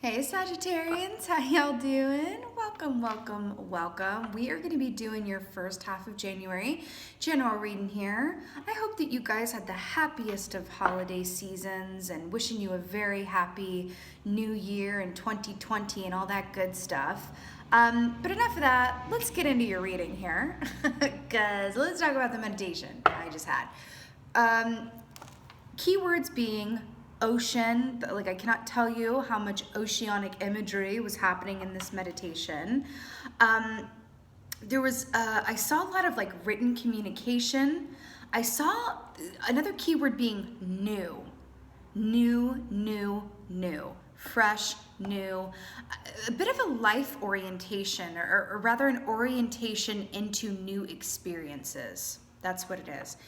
Hey Sagittarians, how y'all doing? Welcome, welcome, welcome. We are going to be doing your first half of January general reading here. I hope that you guys had the happiest of holiday seasons and wishing you a very happy new year in 2020 and all that good stuff. But enough of that, let's get into your reading here because let's talk about the meditation I just had. Keywords being ocean, like I cannot tell you how much oceanic imagery was happening in this meditation. I saw a lot of like written communication. I saw another keyword being new, fresh, new, a bit of a life orientation, or rather an orientation into new experiences. That's what it is.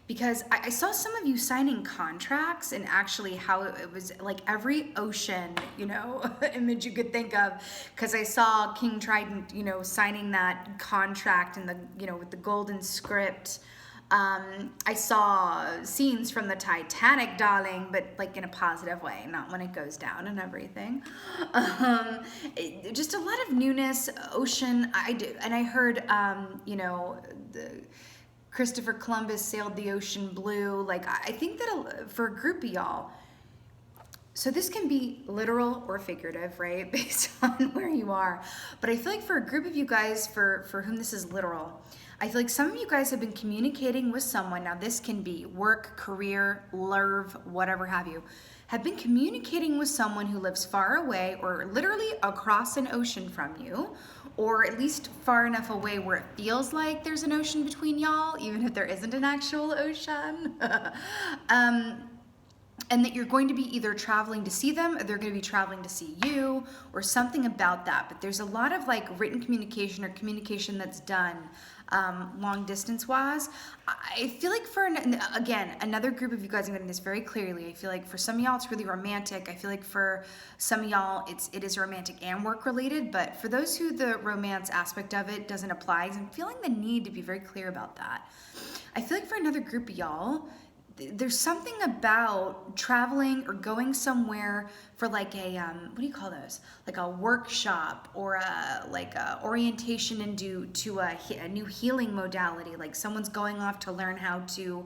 Because I saw some of you signing contracts and actually how it was like every ocean, image you could think of. Because I saw King Trident, signing that contract and with the golden script. I saw scenes from the Titanic, darling, but like in a positive way, not when it goes down and everything. Just a lot of newness, ocean. I heard, Christopher Columbus sailed the ocean blue. Like, I think that for a group of y'all, so this can be literal or figurative, right? Based on where you are. But I feel like for a group of you guys for whom this is literal, I feel like some of you guys have been communicating with someone. Now this can be work, career, love, whatever have you. Have been communicating with someone who lives far away or literally across an ocean from you, or at least far enough away where it feels like there's an ocean between y'all, even if there isn't an actual ocean. And that you're going to be either traveling to see them or they're going to be traveling to see you or something about that. But there's a lot of like written communication or communication that's done long distance wise. I feel like again, another group of you guys, I'm getting this very clearly. I feel like for some of y'all, it's really romantic. I feel like for some of y'all, it is romantic and work related. But for those who the romance aspect of it doesn't apply, I'm feeling the need to be very clear about that. I feel like for another group of y'all, there's something about traveling or going somewhere for like a, what do you call those? Like a workshop or a orientation into a new healing modality. Like someone's going off to learn how to,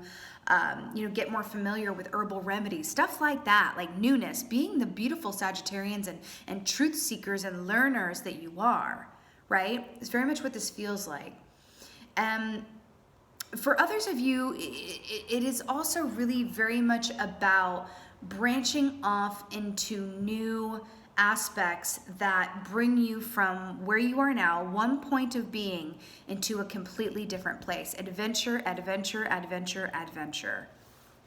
get more familiar with herbal remedies, stuff like that, like newness, being the beautiful Sagittarians and truth seekers and learners that you are, right? It's very much what this feels like. For others of you, it is also really very much about branching off into new aspects that bring you from where you are now, one point of being, into a completely different place. Adventure, adventure, adventure, adventure.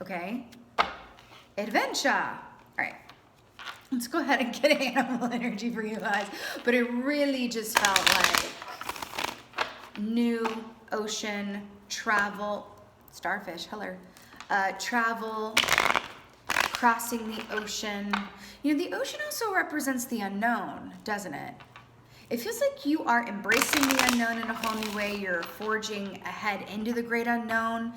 Okay? Adventure. All right. Let's go ahead and get animal energy for you guys. But it really just felt like new, ocean, travel, starfish, hello, travel, crossing the ocean. The ocean also represents the unknown, doesn't it? It feels like you are embracing the unknown in a whole new way. You're forging ahead into the great unknown,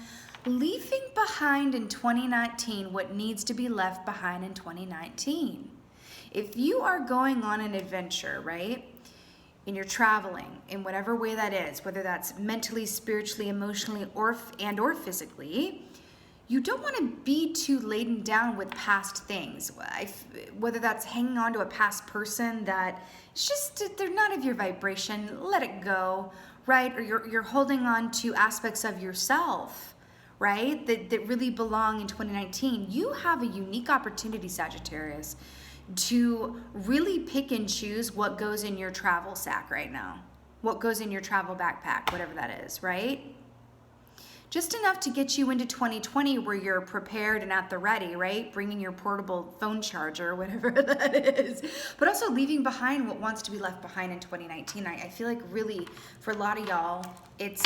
leaving behind in 2019 what needs to be left behind in 2019. If you are going on an adventure, right? And you're traveling in whatever way that is, whether that's mentally, spiritually, emotionally, or physically, you don't want to be too laden down with past things. Whether that's hanging on to a past person that it's just, they're not of your vibration, let it go, right? Or you're holding on to aspects of yourself, right? That really belong in 2019. You have a unique opportunity, Sagittarius, to really pick and choose what goes in your travel sack right now, what goes in your travel backpack, whatever that is, right? Just enough to get you into 2020 where you're prepared and at the ready, right? Bringing your portable phone charger, whatever that is, but also leaving behind what wants to be left behind in 2019. I feel like really for a lot of y'all, it's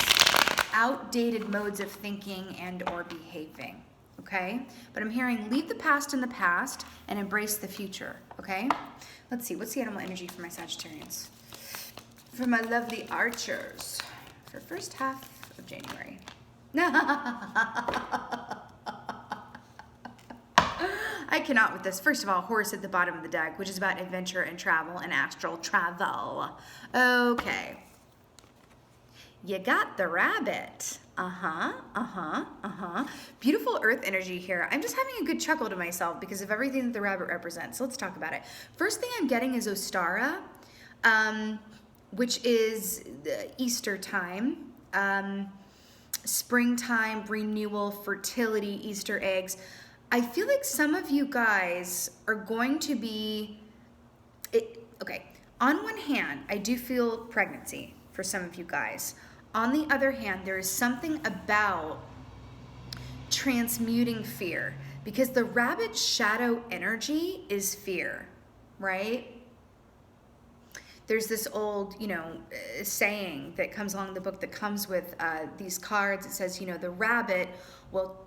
outdated modes of thinking and or behaving. Okay? But I'm hearing leave the past in the past and embrace the future, okay? Let's see, what's the animal energy for my Sagittarians? For my lovely archers, for first half of January. I I cannot with this. First of all, horse at the bottom of the deck, which is about adventure and travel and astral travel. Okay. You got the rabbit. Beautiful earth energy here. I'm just having a good chuckle to myself because of everything that the rabbit represents. So let's talk about it. First thing I'm getting is Ostara, which is the Easter time, springtime, renewal, fertility, Easter eggs. I feel like some of you guys are going to be, okay, on one hand, I do feel pregnancy for some of you guys. On the other hand, there is something about transmuting fear because the rabbit shadow energy is fear, right? There's this old, saying that comes along the book that comes with these cards. It says, the rabbit will,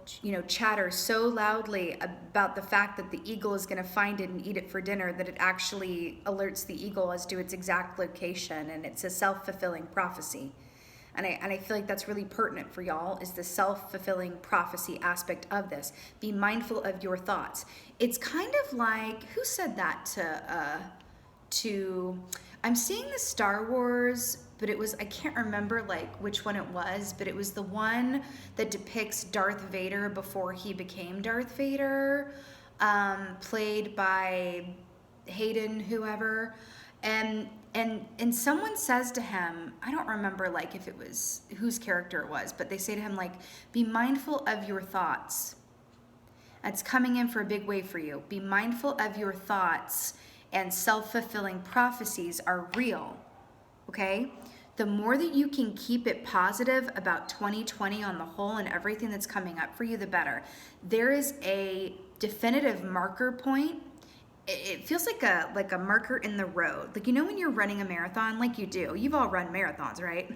chatter so loudly about the fact that the eagle is going to find it and eat it for dinner that it actually alerts the eagle as to its exact location, and it's a self-fulfilling prophecy. And I feel like that's really pertinent for y'all, is the self-fulfilling prophecy aspect of this. Be mindful of your thoughts. It's kind of like, who said that to I'm seeing the Star Wars, but it was, I can't remember which one it was, but it was the one that depicts Darth Vader before he became Darth Vader, played by Hayden, whoever. And someone says to him, I don't remember if it was whose character it was, but they say to him be mindful of your thoughts. That's coming in for a big wave for you. Be mindful of your thoughts, and self-fulfilling prophecies are real, okay? The more that you can keep it positive about 2020 on the whole and everything that's coming up for you, the better. There is a definitive marker point. It feels like a marker in the road. When you're running a marathon, like you do. You've all run marathons, right?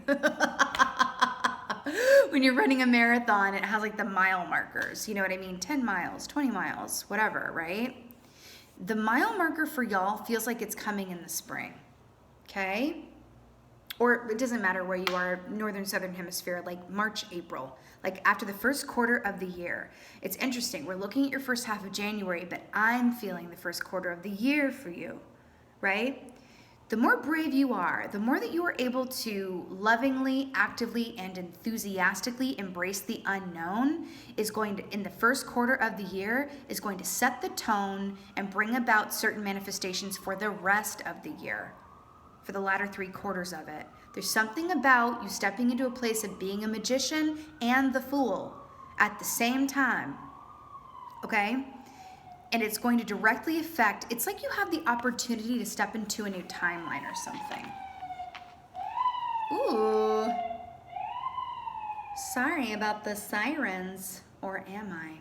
When you're running a marathon, it has the mile markers. You know what I mean? 10 miles, 20 miles, whatever, right? The mile marker for y'all feels like it's coming in the spring, okay? Or it doesn't matter where you are, northern, southern hemisphere, March, April, after the first quarter of the year. It's interesting. We're looking at your first half of January, but I'm feeling the first quarter of the year for you, right? The more brave you are, the more that you are able to lovingly, actively, and enthusiastically embrace the unknown is going to, in the first quarter of the year, is going to set the tone and bring about certain manifestations for the rest of the year, for the latter 3 quarters of it. There's something about you stepping into a place of being a magician and the fool at the same time, okay? And it's going to directly affect, it's like you have the opportunity to step into a new timeline or something. Ooh. Sorry about the sirens, or am I?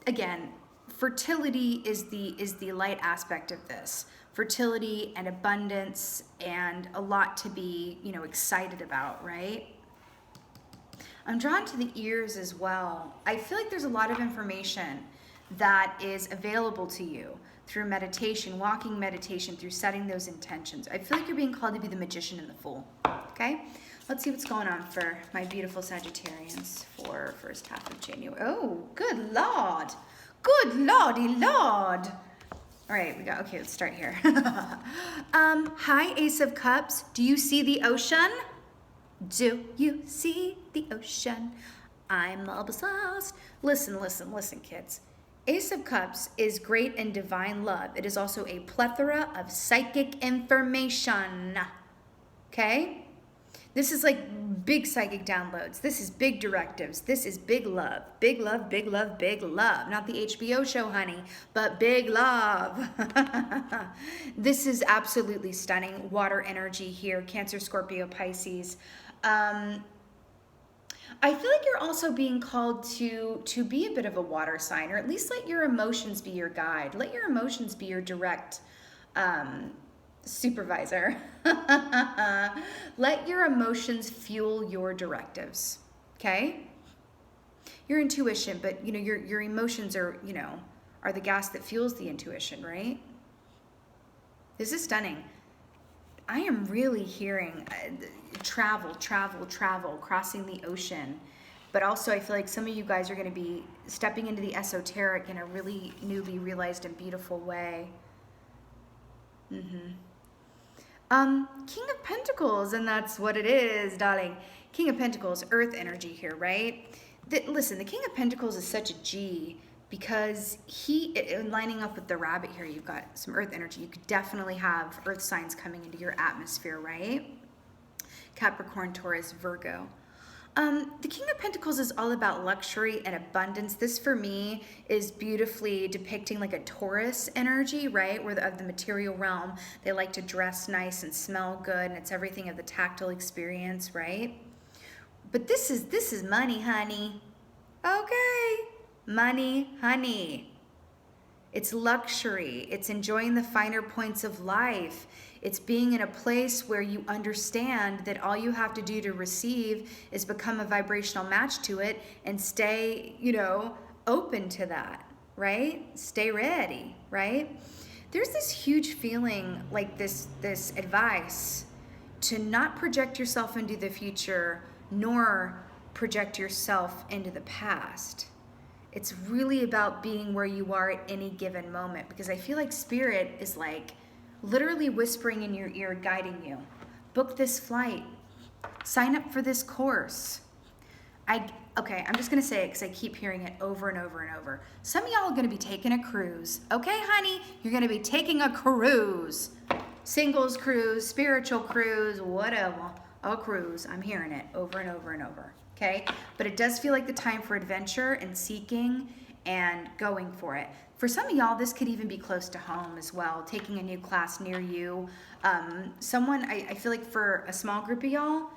Again, fertility is the light aspect of this. Fertility and abundance and a lot to be, excited about, right? I'm drawn to the ears as well. I feel like there's a lot of information that is available to you through meditation, walking meditation, through setting those intentions. I feel like you're being called to be the magician and the fool, okay? Let's see what's going on for my beautiful Sagittarians for first half of January. Oh, good Lord. Good Lordy Lord. All right, okay, let's start here. Hi, Ace of Cups. Do you see the ocean? Do you see the ocean? I'm obsessed. Listen, kids. Ace of Cups is great in divine love. It is also a plethora of psychic information, okay? This is big psychic downloads. This is big directives. This is big love. Big love, big love, big love. Not the HBO show, honey, but big love. This is absolutely stunning. Water energy here. Cancer, Scorpio, Pisces. I feel like you're also being called to be a bit of a water sign, or at least let your emotions be your guide. Let your emotions be your direct supervisor. Let your emotions fuel your directives, okay? Your intuition, but your emotions are the gas that fuels the intuition, right? This is stunning. I am really hearing travel, crossing the ocean, But also I feel like some of you guys are going to be stepping into the esoteric in a really newly realized and beautiful way. King of Pentacles, and that's what it is, darling. King of Pentacles, earth energy here, right? Listen, the King of Pentacles is such a G because lining up with the rabbit here, you've got some earth energy. You could definitely have earth signs coming into your atmosphere, right? Capricorn, Taurus, Virgo. The King of Pentacles is all about luxury and abundance. This for me is beautifully depicting like a Taurus energy, right? Where of the material realm, they like to dress nice and smell good, and it's everything of the tactile experience, right? But this is money, honey. Okay, money, honey. It's luxury. It's enjoying the finer points of life. It's being in a place where you understand that all you have to do to receive is become a vibrational match to it and stay, open to that, right? Stay ready, right? There's this huge feeling like this advice to not project yourself into the future nor project yourself into the past. It's really about being where you are at any given moment, because I feel like spirit is like literally whispering in your ear, guiding you. Book this flight. Sign up for this course. Okay, I'm just going to say it because I keep hearing it over and over and over. Some of y'all are going to be taking a cruise. Okay, honey? You're going to be taking a cruise. Singles cruise, spiritual cruise, whatever. A cruise. I'm hearing it over and over and over. Okay? But it does feel like the time for adventure and seeking and going for it. For some of y'all, this could even be close to home as well, taking a new class near you. I feel like for a small group of y'all,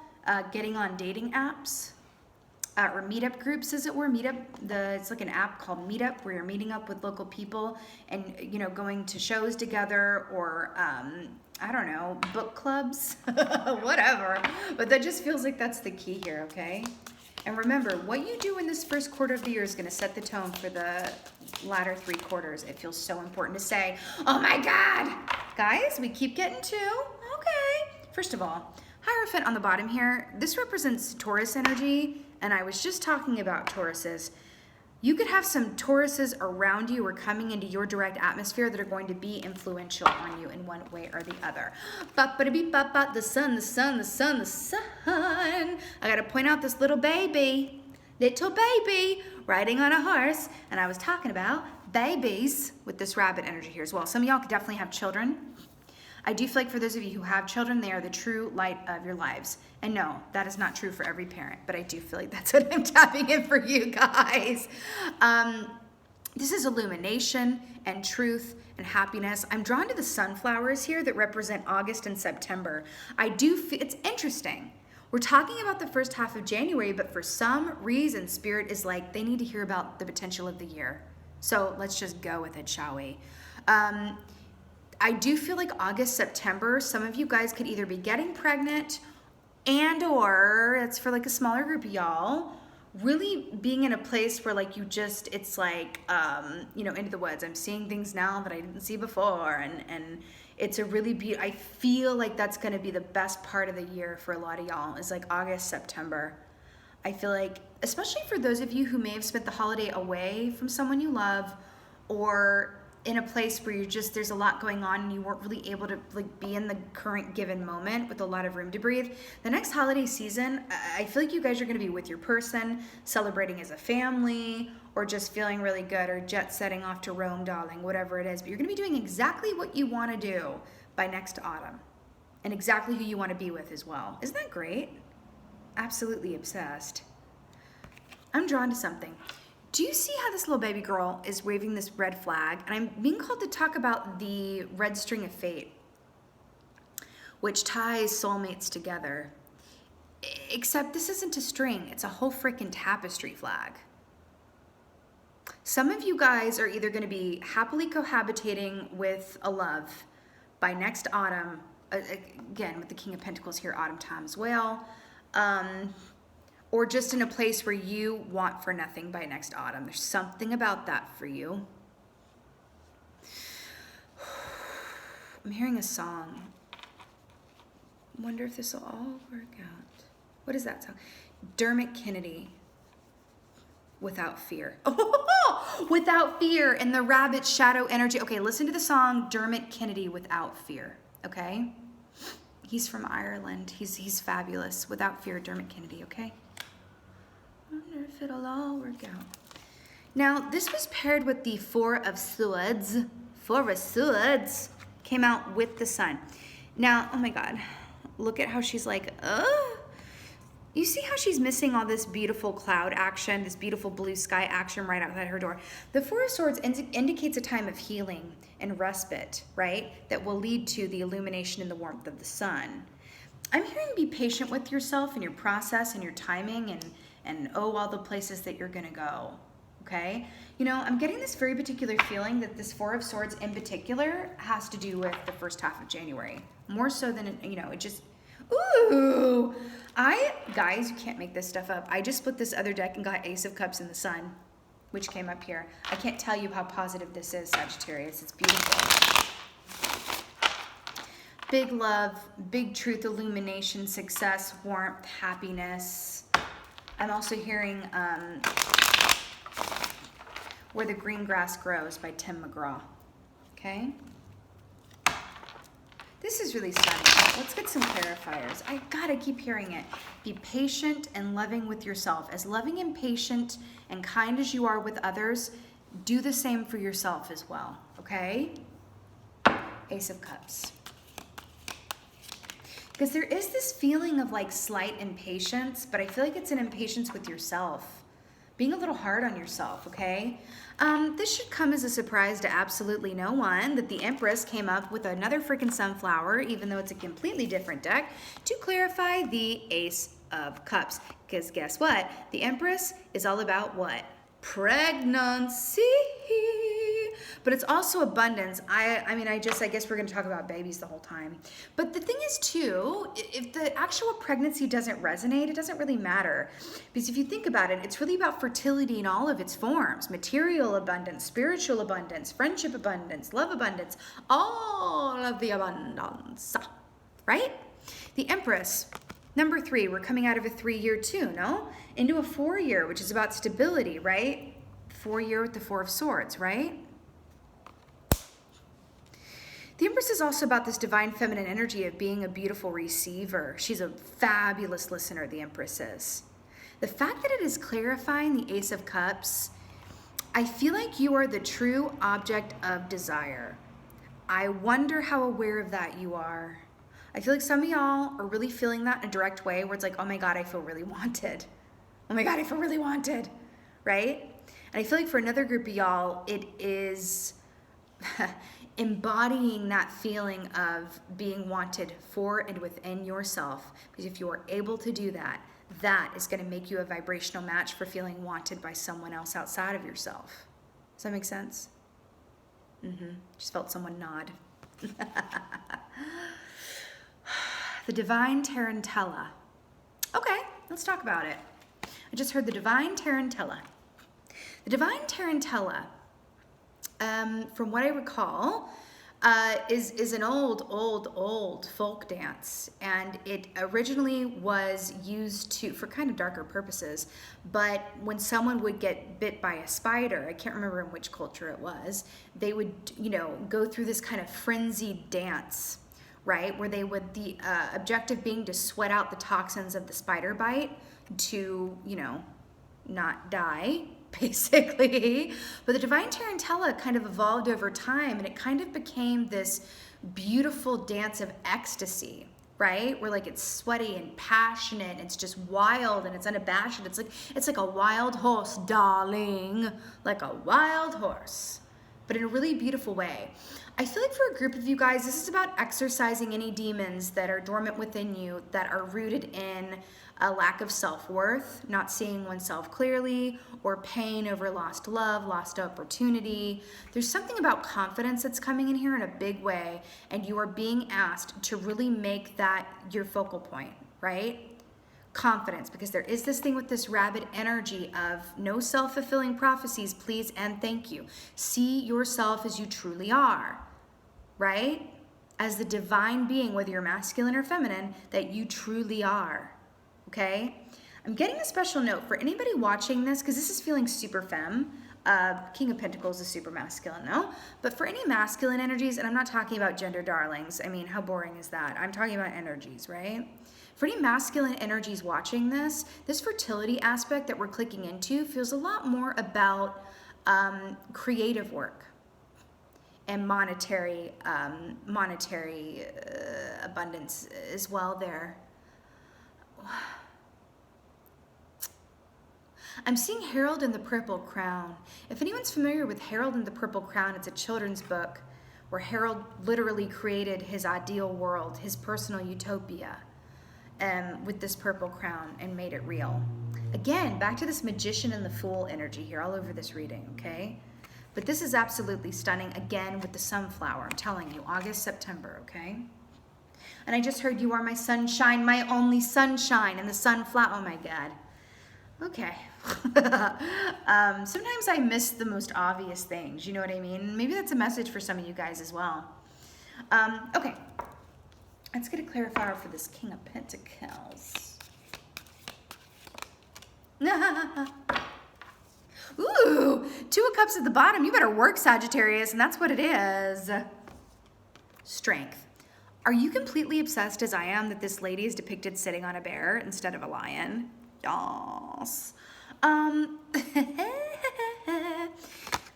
getting on dating apps or meetup groups, as it were. It's like an app called Meetup where you're meeting up with local people and, going to shows together or, I don't know, book clubs, whatever. But that just feels like that's the key here, okay? And remember, what you do in this first quarter of the year is going to set the tone for the latter 3 quarters. It feels so important to say, oh my God, guys, we keep getting to, okay. First of all, Hierophant on the bottom here, this represents Taurus energy, and I was just talking about Tauruses. You could have some Tauruses around you or coming into your direct atmosphere that are going to be influential on you in one way or the other. The sun, the sun, the sun, the sun. I got to point out this little baby riding on a horse. And I was talking about babies with this rabbit energy here as well. Some of y'all could definitely have children. I do feel like for those of you who have children, they are the true light of your lives. And no, that is not true for every parent, but I do feel like that's what I'm tapping in for you guys. This is illumination and truth and happiness. I'm drawn to the sunflowers here that represent August and September. I do feel, it's interesting. We're talking about the first half of January, but for some reason, Spirit is like, they need to hear about the potential of the year. So let's just go with it, shall we? I do feel like August, September, some of you guys could either be getting pregnant or it's for like a smaller group of y'all, really being in a place where like it's like, into the woods. I'm seeing things now that I didn't see before. And it's a really I feel like that's going to be the best part of the year for a lot of y'all is like August, September. I feel like, especially for those of you who may have spent the holiday away from someone you love or in a place where there's a lot going on and you weren't really able to like be in the current given moment with a lot of room to breathe. The next holiday season, I feel like you guys are going to be with your person, celebrating as a family, or just feeling really good, or jet setting off to Rome, darling, whatever it is. But you're going to be doing exactly what you want to do by next autumn, and exactly who you want to be with as well. Isn't that great? Absolutely obsessed. I'm drawn to something. Do you see how this little baby girl is waving this red flag? And I'm being called to talk about the red string of fate, which ties soulmates together. Except this isn't a string, it's a whole freaking tapestry flag. Some of you guys are either going to be happily cohabitating with a love by next autumn, again, with the King of Pentacles here, autumn time as well, or just in a place where you want for nothing by next autumn. There's something about that for you. I'm hearing a song. Wonder if this will all work out. What is that song? Dermot Kennedy. without fear. Without fear, and the rabbit shadow energy. Okay, listen to the song Dermot Kennedy, Without Fear, okay? He's from Ireland. He's fabulous. Without Fear, Dermot Kennedy, okay? Wonder if it'll all work out. Now, this was paired with the Four of Swords. Four of Swords came out with the Sun. Now, oh my God, look at how she's like, You see how she's missing all this beautiful cloud action, this beautiful blue sky action right outside her door? The Four of Swords indicates a time of healing and respite, right? That will lead to the illumination and the warmth of the sun. I'm hearing be patient with yourself and your process and your timing and all the places that you're gonna go, okay? You know, I'm getting this very particular feeling that this Four of Swords in particular has to do with the first half of January. More so than, you know, it just, ooh. Guys, you can't make this stuff up. I just split this other deck and got Ace of Cups in the Sun, which came up here. I can't tell you how positive this is, Sagittarius. It's beautiful. Big love, big truth, illumination, success, warmth, happiness. I'm also hearing Where the Green Grass Grows by Tim McGraw. Okay? This is really stunning. Let's get some clarifiers. I gotta keep hearing it. Be patient and loving with yourself. As loving and patient and kind as you are with others, do the same for yourself as well, okay? Ace of Cups. Because there is this feeling of like slight impatience, but I feel like it's an impatience with yourself. Being a little hard on yourself, okay? This should come as a surprise to absolutely no one that the Empress came up with another freaking sunflower, even though it's a completely different deck, to clarify the Ace of Cups. Because guess what? The Empress is all about what? Pregnancy. But it's also abundance. I guess we're going to talk about babies the whole time. But the thing is, too, if the actual pregnancy doesn't resonate, it doesn't really matter. Because if you think about it, it's really about fertility in all of its forms. Material abundance, spiritual abundance, friendship abundance, love abundance, all of the abundance, right? The Empress, number 3, we're coming out of a 3-year too, no? Into a 4-year, which is about stability, right? 4-year with the Four of Swords, right? The Empress is also about this divine feminine energy of being a beautiful receiver. She's a fabulous listener, the Empress is. The fact that it is clarifying the Ace of Cups, I feel like you are the true object of desire. I wonder how aware of that you are. I feel like some of y'all are really feeling that in a direct way where it's like, oh my God, I feel really wanted. Oh my God, I feel really wanted, right? And I feel like for another group of y'all, it is embodying that feeling of being wanted for and within yourself. Because if you are able to do that, that is going to make you a vibrational match for feeling wanted by someone else outside of yourself. Does that make sense? Just felt someone nod. The Divine Tarantella. Okay, let's talk about it. I just heard the Divine Tarantella. The Divine Tarantella, from what I recall, is an old folk dance, and it originally was used for kind of darker purposes. But when someone would get bit by a spider, I can't remember in which culture it was, they would, go through this kind of frenzied dance, right? Where they would, the objective being to sweat out the toxins of the spider bite to, not die, basically. But the Divine Tarantella kind of evolved over time, and it kind of became this beautiful dance of ecstasy, right? Where like it's sweaty and passionate, and it's just wild and it's unabashed. It's like a wild horse, darling, like a wild horse, but in a really beautiful way. I feel like for a group of you guys, this is about exercising any demons that are dormant within you that are rooted in a lack of self-worth, not seeing oneself clearly, or pain over lost love, lost opportunity. There's something about confidence that's coming in here in a big way, and you are being asked to really make that your focal point, right? Confidence, because there is this thing with this rabbit energy of no self-fulfilling prophecies, please and thank you. See yourself as you truly are, right? As the divine being, whether you're masculine or feminine, that you truly are, okay? I'm getting a special note for anybody watching this, because this is feeling super femme. King of Pentacles is super masculine though. But for any masculine energies, and I'm not talking about gender darlings. I mean, how boring is that? I'm talking about energies, right? For any masculine energies watching this, this fertility aspect that we're clicking into feels a lot more about creative work and monetary abundance as well there. I'm seeing Harold and the Purple Crown. If anyone's familiar with Harold and the Purple Crown, it's a children's book where Harold literally created his ideal world, his personal utopia, with this purple crown and made it real. Again, back to this magician and the fool energy here all over this reading, okay? But this is absolutely stunning, again, with the sunflower. I'm telling you, August, September, okay? And I just heard you are my sunshine, my only sunshine, and the sunflower, oh my God. Okay. Sometimes I miss the most obvious things, you know what I mean? Maybe that's a message for some of you guys as well. Okay. Let's get a clarifier for this King of Pentacles. Ooh, Two of Cups at the bottom. You better work, Sagittarius, and that's what it is. Strength. Are you completely obsessed as I am that this lady is depicted sitting on a bear instead of a lion? Yes.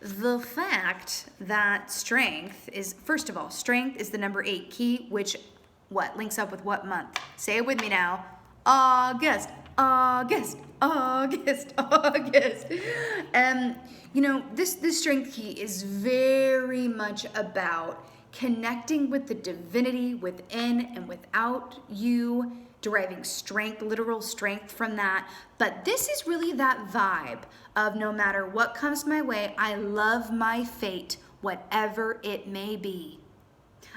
The fact that strength is, first of all, strength is the number 8 key, which what links up with what month? Say it with me now. August, August, August, August. You know, this strength key is very much about connecting with the divinity within and without you, deriving strength, literal strength from that. But this is really that vibe of no matter what comes my way, I love my fate, whatever it may be.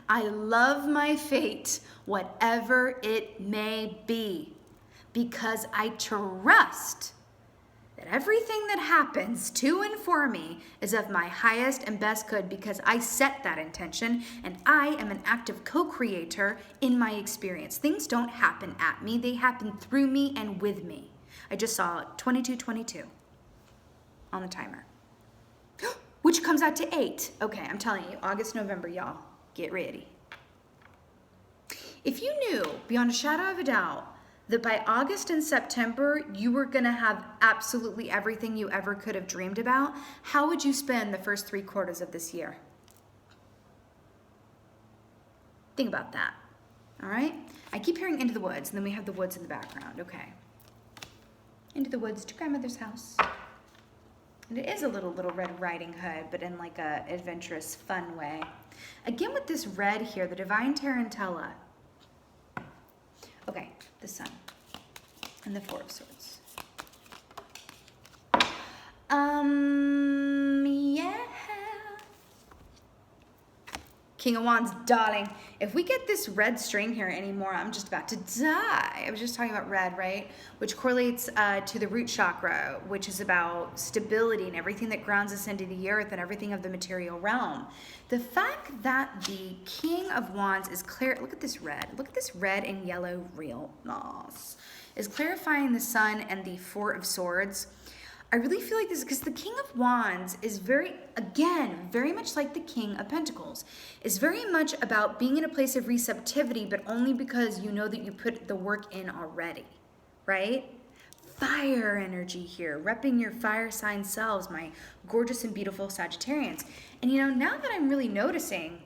I love my fate, whatever it may be, because I trust that everything that happens to and for me is of my highest and best good, because I set that intention and I am an active co-creator in my experience. Things don't happen at me, they happen through me and with me. I just saw 2222 on the timer, which comes out to 8. Okay, I'm telling you, August, November, y'all, get ready. If you knew beyond a shadow of a doubt that by August and September, you were gonna have absolutely everything you ever could have dreamed about, how would you spend the first 3 quarters of this year? Think about that, all right? I keep hearing Into the Woods, and then we have the woods in the background, okay. Into the woods to grandmother's house. And it is a little Red Riding Hood, but in like a adventurous, fun way. Again with this red here, the Divine Tarantella. Okay, the Sun and the 4 of Swords. Yeah. King of Wands, darling. If we get this red string here anymore, I'm just about to die. I was just talking about red, right? Which correlates to the root chakra, which is about stability and everything that grounds us into the earth and everything of the material realm. The fact that the King of Wands is clear, look at this red and yellow realness, is clarifying the Sun and the 4 of Swords. I really feel like this because the King of Wands is very much like the King of Pentacles, is very much about being in a place of receptivity, but only because you know that you put the work in already, right? Fire energy here, repping your fire sign selves, my gorgeous and beautiful Sagittarians. And you know, now that I'm really noticing,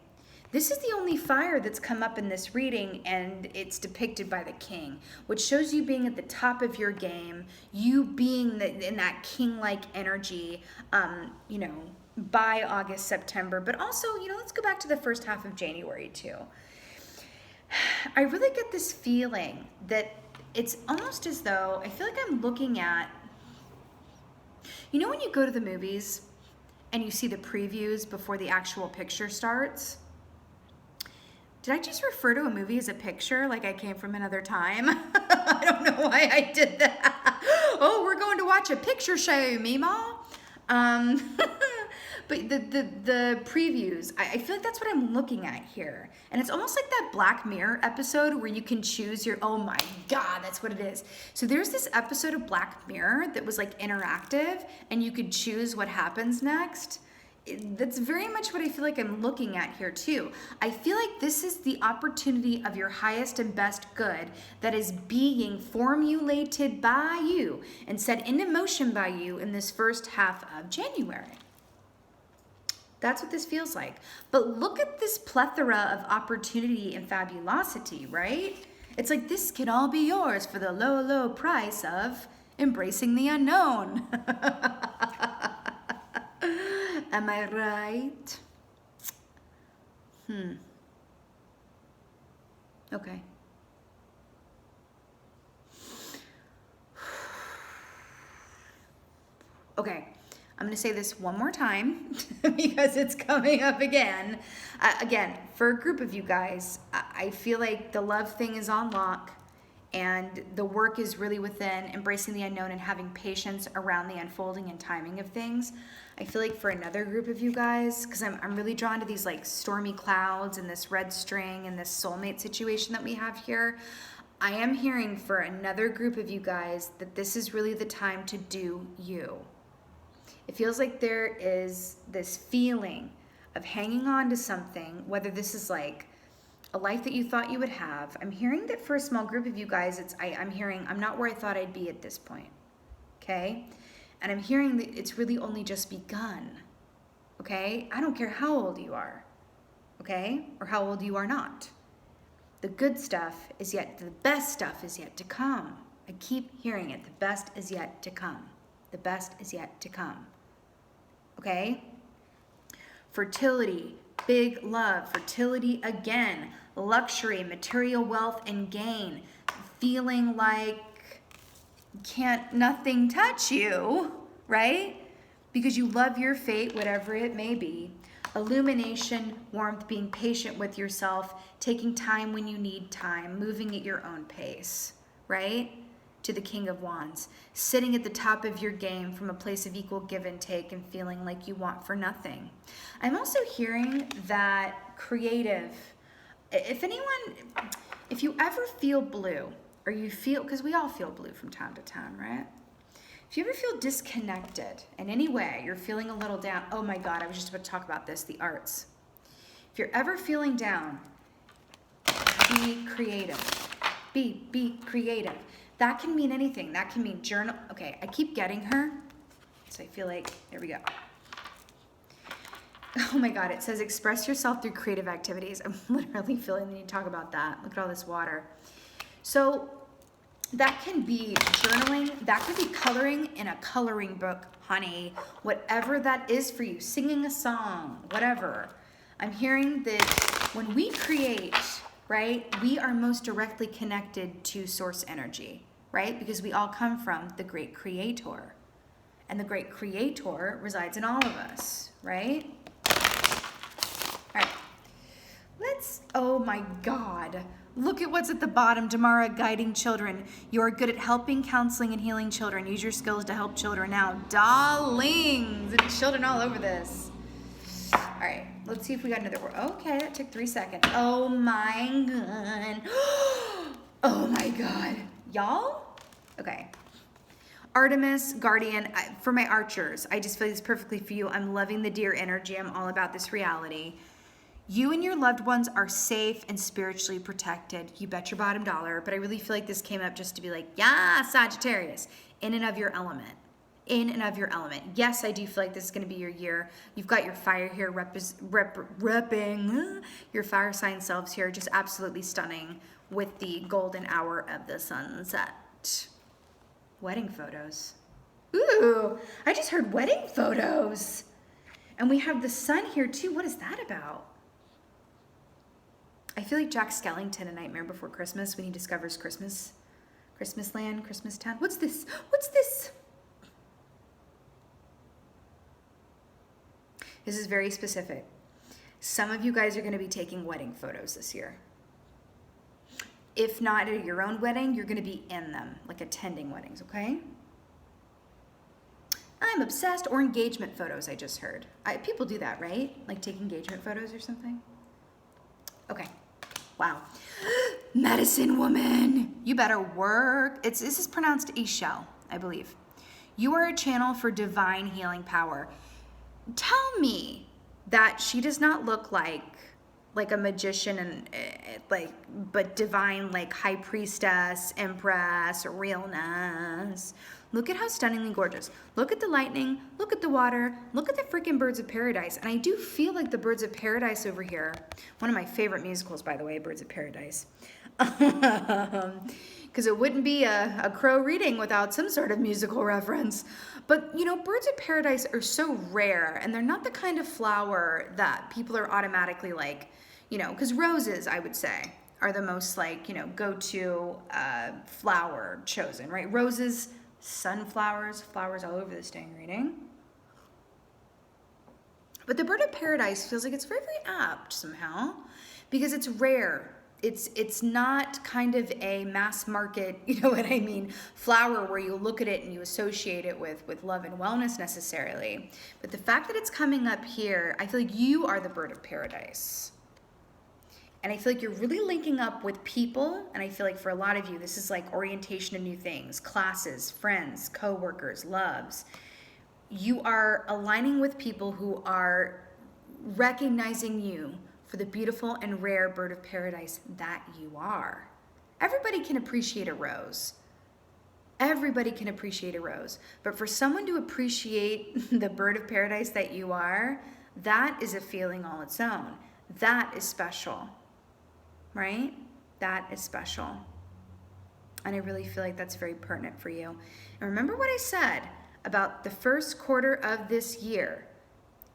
this is the only fire that's come up in this reading, and it's depicted by the king, which shows you being at the top of your game, you being in that king-like energy, you know, by August, September. But also, you know, let's go back to the first half of January too. I really get this feeling that it's almost as though, I feel like I'm looking at, you know when you go to the movies and you see the previews before the actual picture starts? Did I just refer to a movie as a picture like I came from another time? I don't know why I did that. Oh, we're going to watch a picture show, Mima. But the previews, I feel like that's what I'm looking at here. And it's almost like that Black Mirror episode where you can choose your, oh my God, that's what it is. So there's this episode of Black Mirror that was like interactive and you could choose what happens next. That's very much what I feel like I'm looking at here too. I feel like this is the opportunity of your highest and best good that is being formulated by you and set into motion by you in this first half of January. That's what this feels like. But look at this plethora of opportunity and fabulosity, right? It's like this can all be yours for the low, low price of embracing the unknown. Am I right? Okay. Okay, I'm gonna say this one more time because it's coming up again. Again, for a group of you guys, I feel like the love thing is on lock and the work is really within embracing the unknown and having patience around the unfolding and timing of things. I feel like for another group of you guys, because I'm really drawn to these like stormy clouds and this red string and this soulmate situation that we have here. I am hearing for another group of you guys that this is really the time to do you. It feels like there is this feeling of hanging on to something, whether this is like a life that you thought you would have. I'm hearing that for a small group of you guys, I'm hearing I'm not where I thought I'd be at this point, okay? And I'm hearing that it's really only just begun, okay? I don't care how old you are, okay? Or how old you are not. The good stuff is yet, the best stuff is yet to come. I keep hearing it. The best is yet to come. The best is yet to come, okay? Fertility, big love, fertility again, luxury, material wealth and gain, feeling like nothing touch you, right? Because you love your fate, whatever it may be. Illumination, warmth, being patient with yourself, taking time when you need time, moving at your own pace, right? To the King of Wands, sitting at the top of your game from a place of equal give and take and feeling like you want for nothing. I'm also hearing that creative, if you ever feel blue, or you feel, because we all feel blue from time to time, right? If you ever feel disconnected in any way, you're feeling a little down. Oh my God, I was just about to talk about this, the arts. If you're ever feeling down, be creative. Be creative. That can mean anything. That can mean journal. Okay, I keep getting her. So I feel like, there we go. Oh my God, it says express yourself through creative activities. I'm literally feeling the need to talk about that. Look at all this water. So that can be journaling, that could be coloring in a coloring book, honey. Whatever that is for you, singing a song, whatever. I'm hearing that when we create, right, we are most directly connected to source energy, right? Because we all come from the great creator. And the great creator resides in all of us, right? All right, oh my God. Look at what's at the bottom. Damara, guiding children. You are good at helping, counseling, and healing children. Use your skills to help children out. Darlings, and children all over this. All right, let's see if we got another word. Okay, that took 3 seconds. Oh my God. Oh my God. Y'all? Okay. Artemis, guardian, for my archers, I just feel this perfectly for you. I'm loving the deer energy. I'm all about this reality. You and your loved ones are safe and spiritually protected. You bet your bottom dollar. But I really feel like this came up just to be like, yeah, Sagittarius, in and of your element. In and of your element. Yes, I do feel like this is going to be your year. You've got your fire here repping your fire sign selves here. Just absolutely stunning with the golden hour of the sunset. Wedding photos. Ooh, I just heard wedding photos. And we have the sun here too. What is that about? I feel like Jack Skellington in Nightmare Before Christmas when he discovers Christmas land, Christmas town. What's this? What's this? This is very specific. Some of you guys are going to be taking wedding photos this year. If not at your own wedding, you're going to be in them, like attending weddings, okay? I'm obsessed. Or engagement photos, I just heard. People do that, right? Like take engagement photos or something. Okay. Wow. Medicine woman. You better work. This is pronounced Ishel, I believe. You are a channel for divine healing power. Tell me that she does not look like a magician and but divine, like high priestess, empress, realness. Look at how stunningly gorgeous. Look at the lightning, look at the water, look at the freaking birds of paradise. And I do feel like the birds of paradise over here, one of my favorite musicals, by the way, Birds of Paradise. Because it wouldn't be a crow reading without some sort of musical reference. But, you know, birds of paradise are so rare, and they're not the kind of flower that people are automatically like, you know, because roses, I would say, are the most like, you know, go-to flower chosen, right? Roses, sunflowers, flowers all over this dang reading. But the bird of paradise feels like it's very, very apt somehow because it's rare. It's not kind of a mass market, you know what I mean, flower where you look at it and you associate it with love and wellness necessarily. But the fact that it's coming up here, I feel like you are the bird of paradise. And I feel like you're really linking up with people, and I feel like for a lot of you, this is like orientation to new things, classes, friends, co-workers, loves. You are aligning with people who are recognizing you for the beautiful and rare bird of paradise that you are. Everybody can appreciate a rose. Everybody can appreciate a rose. But for someone to appreciate the bird of paradise that you are, that is a feeling all its own. That is special, right? That is special. And I really feel like that's very pertinent for you. And remember what I said about the first quarter of this year.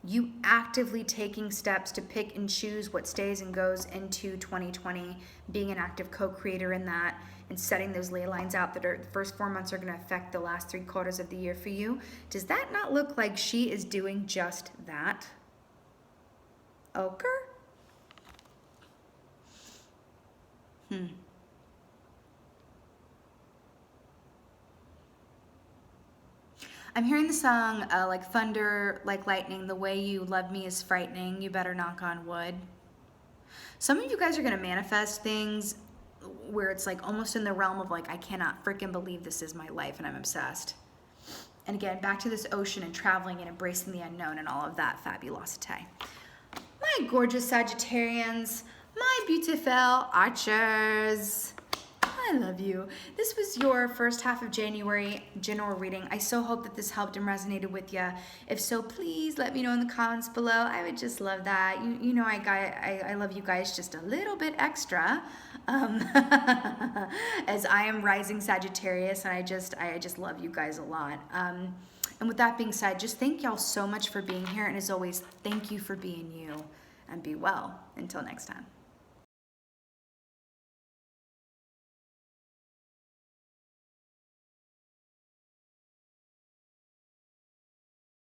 You actively taking steps to pick and choose what stays and goes into 2020, being an active co-creator in that, and setting those ley lines out that are the first 4 months are going to affect the last 3 quarters of the year for you. Does that not look like she is doing just that? Ochre? I'm hearing the song, like thunder, like lightning, the way you love me is frightening, you better knock on wood. Some of you guys are going to manifest things where it's like almost in the realm of like, I cannot freaking believe this is my life and I'm obsessed. And again, back to this ocean and traveling and embracing the unknown and all of that fabulosity. My gorgeous Sagittarians, my beautiful archers, I love you. This was your first half of January general reading. I so hope that this helped and resonated with you. If so, please let me know in the comments below. I would just love that. You know I love you guys just a little bit extra, as I am rising Sagittarius, and I just love you guys a lot. And with that being said, just thank y'all so much for being here, and as always, thank you for being you, and be well. Until next time.